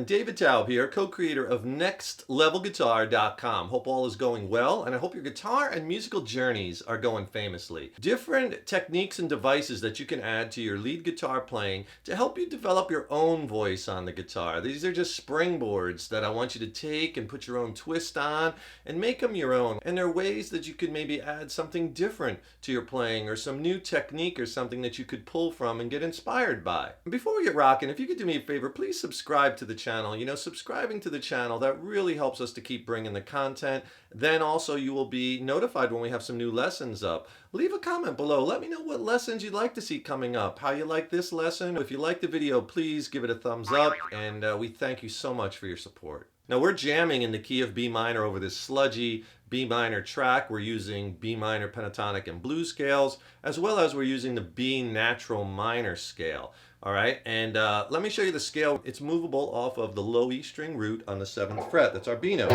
David Taub here, co-creator of NextLevelGuitar.com. Hope all is going well, and I hope your guitar and musical journeys are going famously. Different techniques and devices that you can add to your lead guitar playing to help you develop your own voice on the guitar. These are just springboards that I want you to take and put your own twist on and make them your own. And there are ways that you could maybe add something different to your playing or some new technique or something that you could pull from and get inspired by. And before we get rocking, if you could do me a favor, please subscribe to the channel. You know, subscribing to the channel, that really helps us to keep bringing the content. Then also you will be notified when we have some new lessons up. Leave a comment below. Let me know what lessons you'd like to see coming up, how you like this lesson. If you like the video, please give it a thumbs up, and we thank you so much for your support. Now we're jamming in the key of B minor over this sludgy B minor track. We're using B minor pentatonic and blues scales, as well as we're using the B natural minor scale. All right, and let me show you the scale. It's movable off of the low E string root on the 7th fret. That's our B note.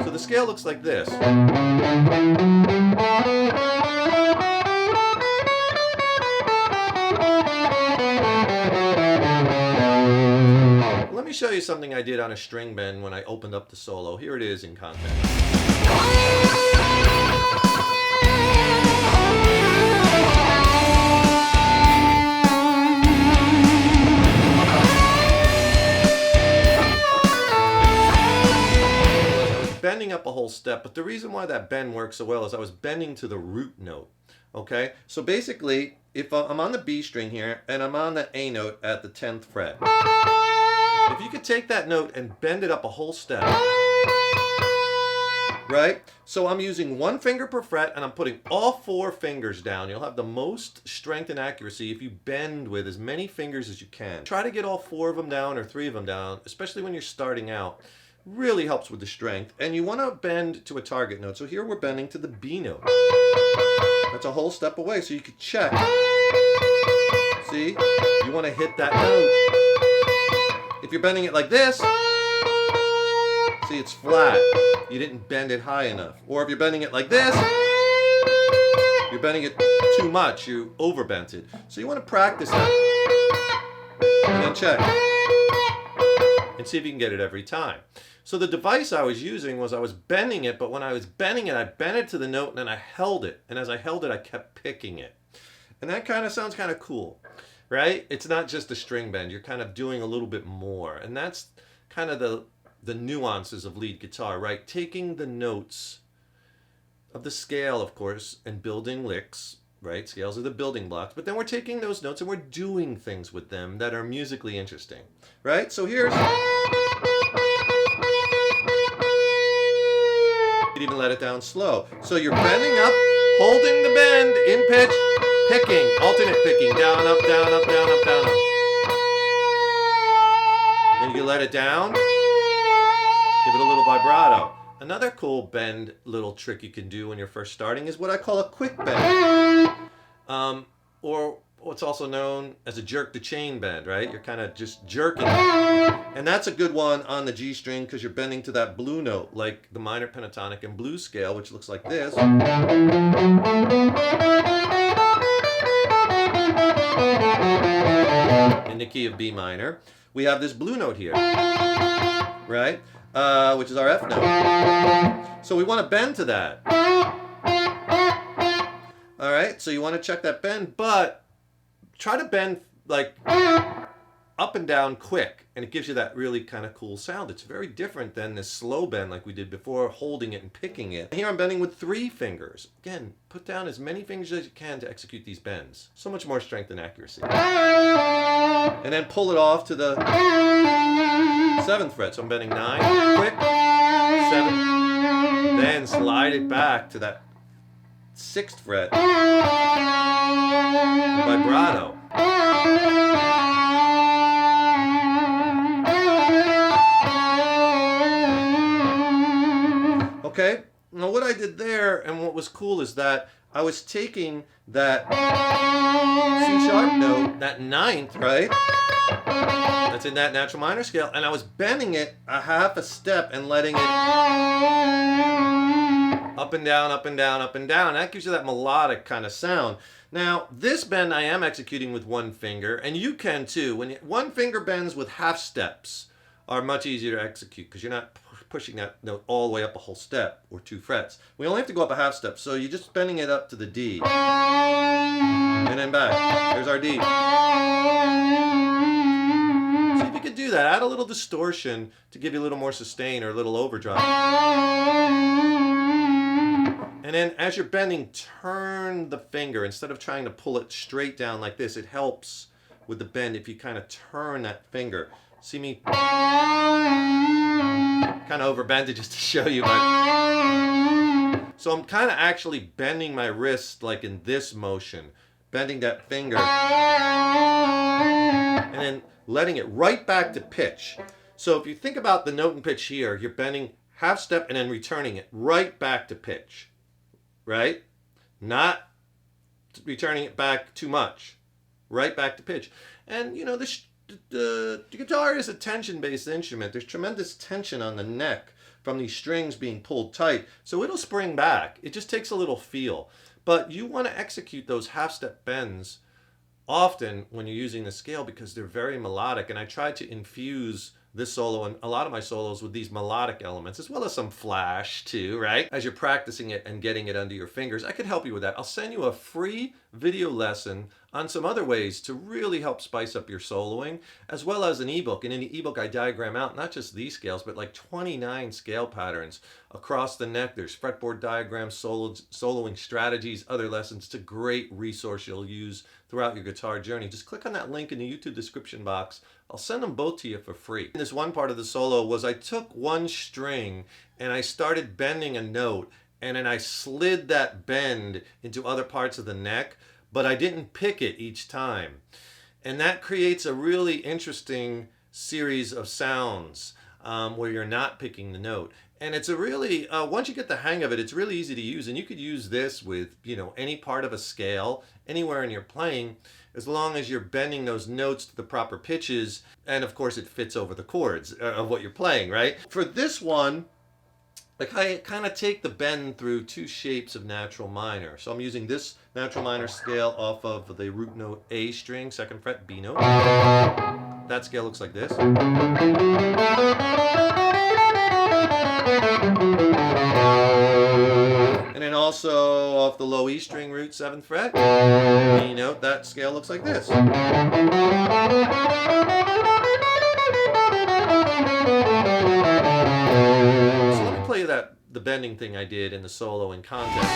So the scale looks like this. Let me show you something I did on a string bend when I opened up the solo. Here it is in context. Bending up a whole step, but the reason why that bend works so well is I was bending to the root note. Okay, so basically if I'm on the B string here and I'm on the A note at the 10th fret, if you could take that note and bend it up a whole step, right? So I'm using one finger per fret and I'm putting all 4 fingers down. You'll have the most strength and accuracy if you bend with as many fingers as you can. Try to get all 4 of them down or 3 of them down, especially when you're starting out. Really helps with the strength. And you want to bend to a target note. So here we're bending to the B note. That's a whole step away, so you could check. See? You want to hit that note. If you're bending it like this, see, it's flat. You didn't bend it high enough. Or if you're bending it like this, you're bending it too much. You overbent it. So you want to practice that. And then check. And see if you can get it every time. So the device I was using was I was bending it, but when I was bending it, I bent it to the note and then I held it. And as I held it, I kept picking it. And that kind of sounds kind of cool, right? It's not just a string bend. You're kind of doing a little bit more. And that's kind of the nuances of lead guitar, right? Taking the notes of the scale, of course, and building licks, right? Scales are the building blocks. But then we're taking those notes and we're doing things with them that are musically interesting, right? So here's... You can even let it down slow. So you're bending up, holding the bend in pitch, picking, alternate picking, down, up, down, up, down, up, down, up. Then you let it down, give it a little vibrato. Another cool bend little trick you can do when you're first starting is what I call a quick bend. Or what's also known as a jerk the chain bend, right? You're kind of just jerking it. And that's a good one on the G string because you're bending to that blue note, like the minor pentatonic and blues scale, which looks like this. In the key of B minor, we have this blue note here, right? Which is our F note. So we want to bend to that. All right, so you want to check that bend, but try to bend like up and down quick, and it gives you that really kind of cool sound. It's very different than this slow bend like we did before, holding it and picking it. Here I'm bending with 3 fingers. Again, put down as many fingers as you can to execute these bends. So much more strength and accuracy. And then pull it off to the 7th fret. So I'm bending 9, quick, 7, then slide it back to that 6th fret. did there, and what was cool is that I was taking that C sharp note, that ninth, right? That's in that natural minor scale, and I was bending it a half a step and letting it up and down, up and down, up and down. That gives you that melodic kind of sound. Now, this bend I am executing with one finger, and you can too. When one finger bends with half steps are much easier to execute because you're not pushing that note all the way up a whole step or 2 frets. We only have to go up a half step, so you're just bending it up to the D. And then back. There's our D. See if you could do that. Add a little distortion to give you a little more sustain or a little overdrive. And then as you're bending, turn the finger. Instead of trying to pull it straight down like this, it helps with the bend if you kind of turn that finger. See me kind of overbend it just to show you. So I'm kind of actually bending my wrist like in this motion. Bending that finger. And then letting it right back to pitch. So if you think about the note and pitch here, you're bending half step and then returning it right back to pitch. Right? Not returning it back too much. Right back to pitch. And you know, the guitar is a tension-based instrument. There's tremendous tension on the neck from these strings being pulled tight. So it'll spring back. It just takes a little feel. But you want to execute those half-step bends often when you're using the scale because they're very melodic. And I try to infuse this solo and a lot of my solos with these melodic elements, as well as some flash too, right? As you're practicing it and getting it under your fingers, I could help you with that. I'll send you a free video lesson on some other ways to really help spice up your soloing, as well as an ebook. And in the ebook, I diagram out not just these scales, but like 29 scale patterns across the neck. There's fretboard diagrams, soloing strategies, other lessons. It's a great resource you'll use throughout your guitar journey. Just click on that link in the YouTube description box. I'll send them both to you for free. This one part of the solo was I took one string and I started bending a note, and then I slid that bend into other parts of the neck, but I didn't pick it each time. And that creates a really interesting series of sounds where you're not picking the note. And it's a really, once you get the hang of it, it's really easy to use. And you could use this with, you know, any part of a scale, anywhere in your playing, as long as you're bending those notes to the proper pitches. And of course, it fits over the chords of what you're playing, right? For this one, like I kind of take the bend through 2 shapes of natural minor. So I'm using this natural minor scale off of the root note A string, 2nd fret, B note. That scale looks like this. And then also off the low E string, root, 7th fret, B note, that scale looks like this. Play the bending thing I did in the solo in context.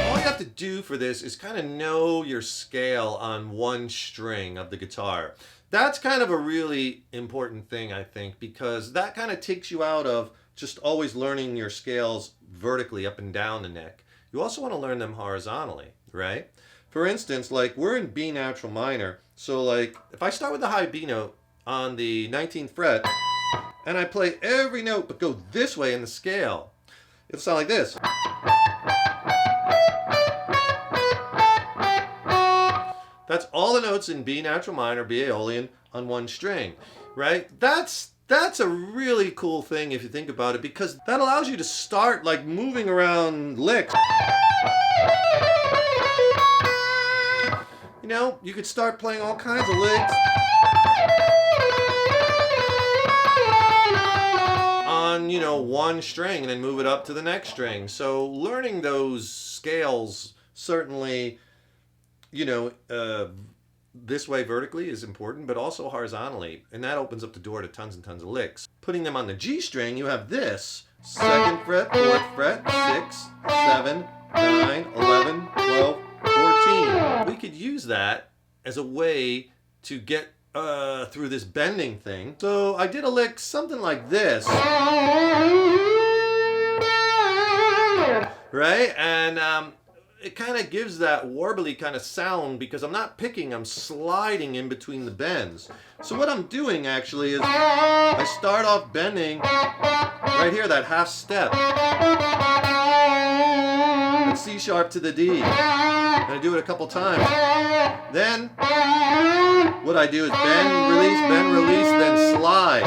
All you have to do for this is kind of know your scale on one string of the guitar. That's kind of a really important thing, I think, because that kind of takes you out of just always learning your scales vertically up and down the neck. You also want to learn them horizontally, right? For instance, like we're in B natural minor, so like if I start with the high B note on the 19th fret and I play every note but go this way in the scale, it'll sound like this. That's all the notes in B natural minor, B Aeolian on one string, right? That's a really cool thing if you think about it, because that allows you to start like moving around licks. You know, you could start playing all kinds of licks on, you know, one string and then move it up to the next string. So learning those scales certainly, you know, this way vertically is important, but also horizontally. And that opens up the door to tons and tons of licks. Putting them on the G string, you have this 2nd fret, 4th fret, 6, 7, 9, 11, 12, 14. We could use that as a way to get through this bending thing. So I did a lick something like this. Right? And it kind of gives that warbly kind of sound because I'm not picking, I'm sliding in between the bends. So what I'm doing actually is I start off bending right here, that half step. That's C sharp to the D. And I do it a couple times. Then what I do is bend, release, then slide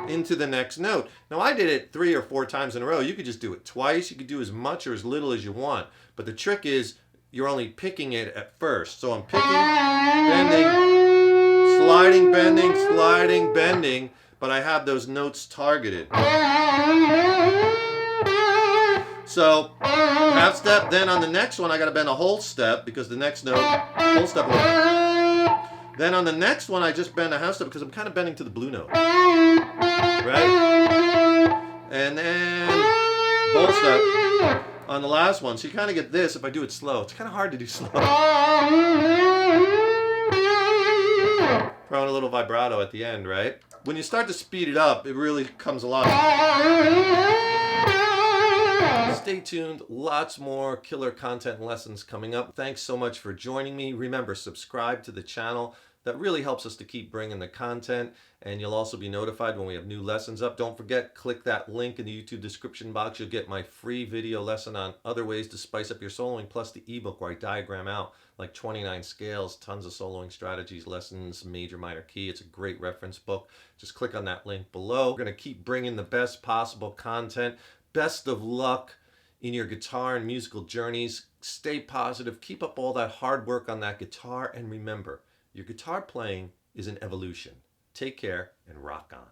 into the next note. Now I did it 3 or 4 times in a row. You could just do it twice. You could do as much or as little as you want. But the trick is you're only picking it at first. So I'm picking, bending, sliding, bending, but I have those notes targeted. So half step, then on the next one I gotta bend a whole step because the next note, whole step. Then on the next one I just bend a half step because I'm kind of bending to the blue note. Right? And then whole step on the last one. So you kind of get this if I do it slow. It's kind of hard to do slow. Throwing a little vibrato at the end, right? When you start to speed it up, it really comes alive. Stay tuned. Lots more killer content lessons coming up. Thanks so much for joining me. Remember, subscribe to the channel. That really helps us to keep bringing the content, and you'll also be notified when we have new lessons up. Don't forget, click that link in the YouTube description box. You'll get my free video lesson on other ways to spice up your soloing, plus the ebook where I diagram out like 29 scales, tons of soloing strategies, lessons, major, minor key. It's a great reference book. Just click on that link below. We're going to keep bringing the best possible content. Best of luck in your guitar and musical journeys. Stay positive. Keep up all that hard work on that guitar, and remember, your guitar playing is an evolution. Take care and rock on.